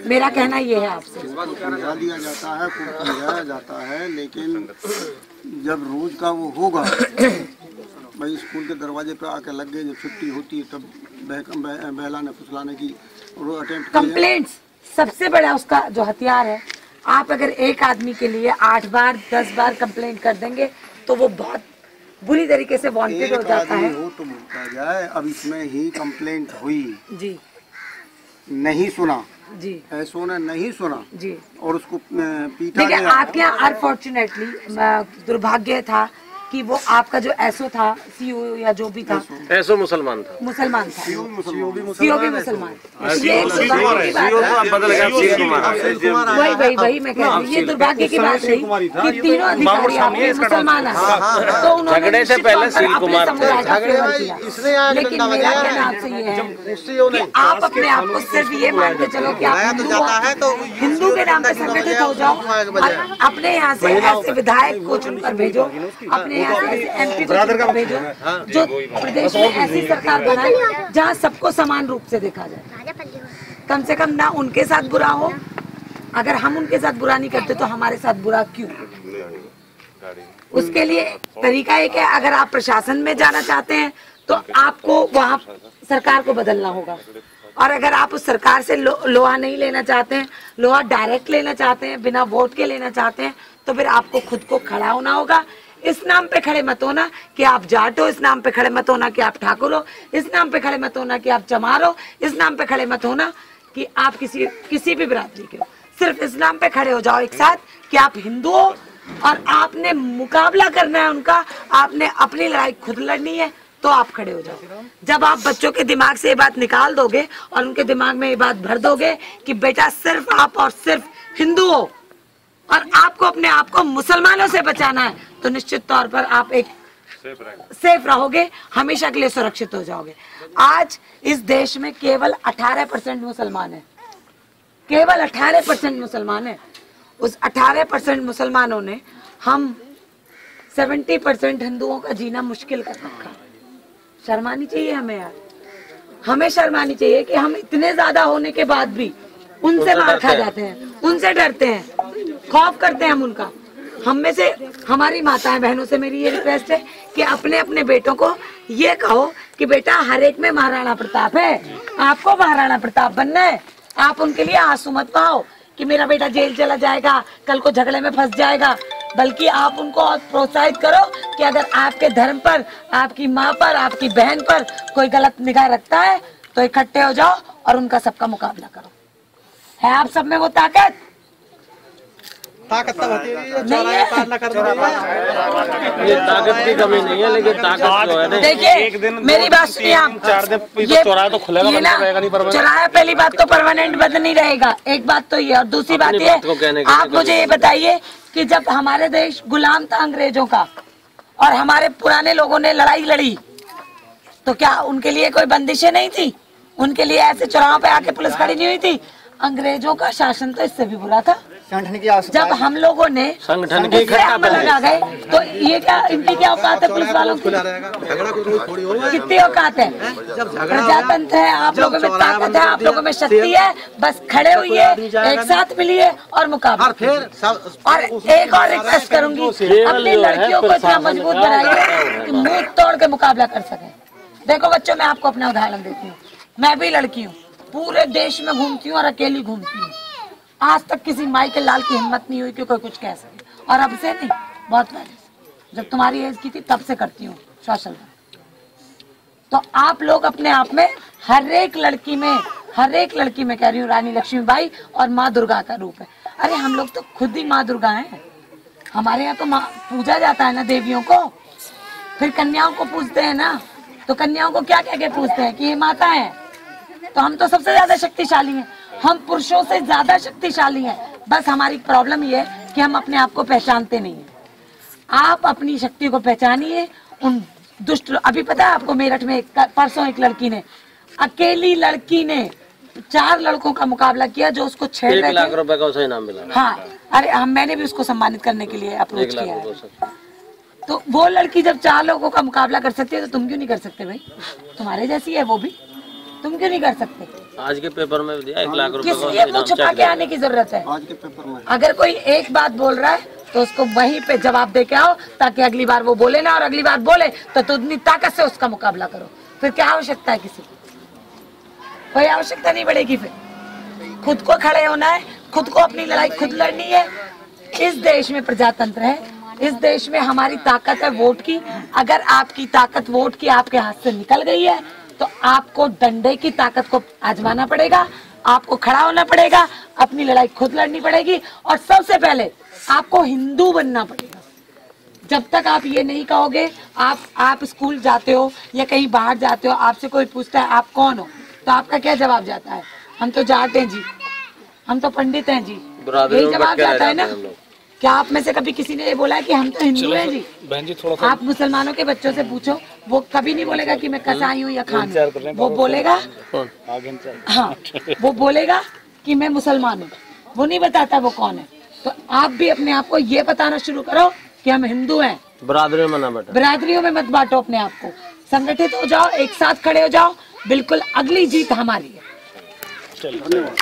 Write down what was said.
मेरा कहना ये है आपसे। समझा दिया जाता है, खूब समझाया जाता है, लेकिन जब रोज का वो होगा, भाई स्कूल के दरवाजे पे आके लग गए, जब छुट्टी होती है तब बहलाने फुसलाने की अटेम्प्ट। कंप्लेंट्स सबसे बड़ा उसका जो हथियार है। आप अगर एक आदमी के लिए 8 बार 10 बार कंप्लेंट कर देंगे तो वो बहुत बुरी तरीके से वांटेड हो जाता है। हो तो बोलता जाए, अब इसमें ही कंप्लेंट हुई जी, नहीं सुना जी, ऐसो ने नहीं सुना जी, और उसको पीटा देखिए गया। आपके यहाँ अनफॉर्चुनेटली दुर्भाग्य था कि वो आपका जो एसओ था, सीओ या जो भी था, एसओ मुसलमान था, मुसलमान था, सीओ भी मुसलमान। वही मैं कह रही हूँ, ये दुर्भाग्य की बात रही कि तीनों अधिकारी आपके मुसलमान हैं, तो उन्होंने झगड़े से पहले सील कुमार थे। लेकिन मेरा कहना आपसे ये है कि आप अपने आप को सिर्फ ये मान के चलो कि आप हिंदू के नाम पे संगठित हो जाओ और अपने यहाँ से ऐसे विधायक को चुनकर भेजो, अपने यहाँ से ऐसे एमपी को चुनकर भेजो जो प्रदेश में ऐसी सरकार बनाए जहाँ सबको समान रूप से देखा जाए। कम से कम ना उनके साथ बुरा हो, अगर हम उनके साथ बुरा नहीं करते तो हमारे साथ बुरा क्यों? उसके लिए तरीका एक है, अगर आप प्रशासन में जाना चाहते हैं तो आपको वहाँ सरकार को बदलना होगा, और अगर आप उस सरकार से लोहा नहीं लेना चाहते हैं, लोहा डायरेक्ट लेना चाहते हैं, बिना वोट के लेना चाहते हैं, तो फिर आपको खुद को खड़ा होना होगा। इस नाम पे खड़े मत होना कि आप जाट हो, इस नाम पे खड़े मत होना कि आप ठाकुर हो, इस नाम पे खड़े मत होना कि आप चमार हो, इस नाम पे खड़े मत होना कि आप किसी भी बिरादरी के हो। सिर्फ इस नाम पे खड़े हो जाओ एक साथ कि आप हिंदू हो और आपने मुकाबला करना है उनका, आपने अपनी लड़ाई खुद लड़नी है, तो आप खड़े हो जाओ। जब आप बच्चों के दिमाग से ये बात निकाल दोगे और उनके दिमाग में ये बात भर दोगे कि बेटा सिर्फ आप और सिर्फ हिंदू हो और आपको अपने आप को मुसलमानों से बचाना है, तो निश्चित तौर पर आप एक सेफ रहोगे, हमेशा के लिए सुरक्षित हो जाओगे। आज इस देश में केवल 18% मुसलमान है, केवल 18% मुसलमान है। उस 18% मुसलमानों ने हम 70% हिंदुओं का जीना मुश्किल कर रखा है। शर्मानी चाहिए हमें यार, हमें शर्मानी चाहिए कि हम इतने ज्यादा होने के बाद भी उनसे मार खा जाते हैं, उनसे डरते हैं, खौफ करते हैं हम उनका। हम में से हमारी माताएं बहनों से मेरी ये रिक्वेस्ट है कि अपने अपने बेटों को ये कहो कि बेटा हर एक में महाराणा प्रताप है, आपको महाराणा प्रताप बनना है। आप उनके लिए आंसू मत बहाओ कि मेरा बेटा जेल चला जाएगा, कल को झगड़े में फंस जाएगा, बल्कि आप उनको और प्रोत्साहित करो कि अगर आपके धर्म पर, आपकी माँ पर, आपकी बहन पर कोई गलत निगाह रखता है तो इकट्ठे हो जाओ और उनका सबका मुकाबला करो। है आप सब में वो ताकत? ताकत तब होती है ये ताकत की कमी नहीं है, लेकिन ताकत जो है ना, देखिए मेरी बात सुनिए आप, 4 दिन चौराहा तो खुलेगा, चौराहा पहली बात तो परमानेंट बंद नहीं रहेगा, एक बात तो ये, और दूसरी बात ये आप मुझे ये बताइए कि जब हमारे देश गुलाम था अंग्रेजों का और हमारे पुराने लोगों ने लड़ाई लड़ी, तो क्या उनके लिए कोई बंदिशें नहीं थी? उनके लिए ऐसे चौराहों पे आके पुलिस खड़ी नहीं हुई थी? अंग्रेजों का शासन तो इससे भी बुरा था। जब हम लोगों ने संगठन की लगा गए तो ये क्या, इनकी क्या औकात है पुलिस वालों की? कितनी औकात है? प्रजातंत्र है, आप लोगों में ताकत है, आप लोगों में शक्ति है, बस खड़े हुई है, एक साथ मिलिए और मुकाबला। और एक और रिक्वेस्ट करूंगी, अपनी लड़कियों को इतना मजबूत बनाइए कि मुंह तोड़ के मुकाबला कर सके। देखो बच्चों, मैं आपको अपना उदाहरण देती हूँ, मैं भी लड़की हूँ, पूरे देश में घूमती हूँ और अकेली घूमती हूँ। आज तक किसी माई के लाल की हिम्मत नहीं हुई कि कोई कुछ कह सके, और अब से नहीं, बहुत पहले से, जब तुम्हारी एज की थी तब से करती हूँ सोशल वर्क। तो आप लोग अपने आप में हर एक लड़की में कह रही हूँ, रानी लक्ष्मीबाई और माँ दुर्गा का रूप है। अरे हम लोग तो खुद ही माँ दुर्गा हैं, हमारे यहाँ तो पूजा जाता है ना देवियों को, फिर कन्याओं को पूजते हैं ना, तो कन्याओं को क्या कह के पूजते हैं कि ये माता है। तो हम तो सबसे ज्यादा शक्तिशाली हैं, हम पुरुषों से ज्यादा शक्तिशाली हैं, बस हमारी प्रॉब्लम ये है कि हम अपने आप को पहचानते नहीं हैं। आप अपनी शक्ति को पहचानिए। उन दुष्ट, अभी पता है आपको, मेरठ में परसों एक लड़की ने, अकेली लड़की ने 4 लड़कों का मुकाबला किया जो उसको छेड़ रहे थे। 1 लाख रुपए का उसे इनाम मिला। हाँ, अरे मैंने भी उसको सम्मानित करने के लिए अप्रोच किया है। तो वो लड़की जब 4 लोगों का मुकाबला कर सकती है तो तुम क्यों नहीं कर सकते भाई? तुम्हारे जैसी है वो भी, तुम क्यों नहीं कर सकते? आज के पेपर में दिया 1 लाख रुपए किस लिए मुँह छुपा के आने की जरूरत है? आज के पेपर में अगर कोई एक बात बोल रहा है तो उसको वहीं पे जवाब दे के आओ, ताकि अगली बार वो बोले ना, और अगली बार बोले तो उतनी ताकत से उसका मुकाबला करो। फिर क्या आवश्यकता है किसी की? कोई आवश्यकता नहीं पड़ेगी। फिर खुद को खड़े होना है, खुद को अपनी लड़ाई खुद लड़नी है। इस देश में प्रजातंत्र है, इस देश में हमारी ताकत है वोट की। अगर आपकी ताकत वोट की आपके हाथ से निकल गई है तो आपको डंडे की ताकत को आजमाना पड़ेगा, आपको खड़ा होना पड़ेगा, अपनी लड़ाई खुद लड़नी पड़ेगी। और सबसे पहले आपको हिंदू बनना पड़ेगा। जब तक आप ये नहीं कहोगे, आप स्कूल जाते हो या कहीं बाहर जाते हो, आपसे कोई पूछता है आप कौन हो, तो आपका क्या जवाब जाता है? हम तो जाट हैं जी, हम तो पंडित हैं जी, यही जवाब जाता है ना। क्या आप में से कभी किसी ने ये बोला है कि हम तो हिंदू हैं जी? बहन जी थोड़ा सा आप मुसलमानों के बच्चों से पूछो, वो कभी नहीं बोलेगा कि मैं कसाई हूँ या खान हूँ। वो बोलेगा, हाँ, वो बोलेगा कि मैं मुसलमान हूँ, वो नहीं बताता वो कौन है। तो आप भी अपने आप को ये बताना शुरू करो कि हम हिंदू हैं। बरादरियों में ना बांटो, बरादरियों में मत बांटो अपने आप को। संगठित हो जाओ, एक साथ खड़े हो जाओ। बिल्कुल अगली जीत हमारी है। धन्यवाद।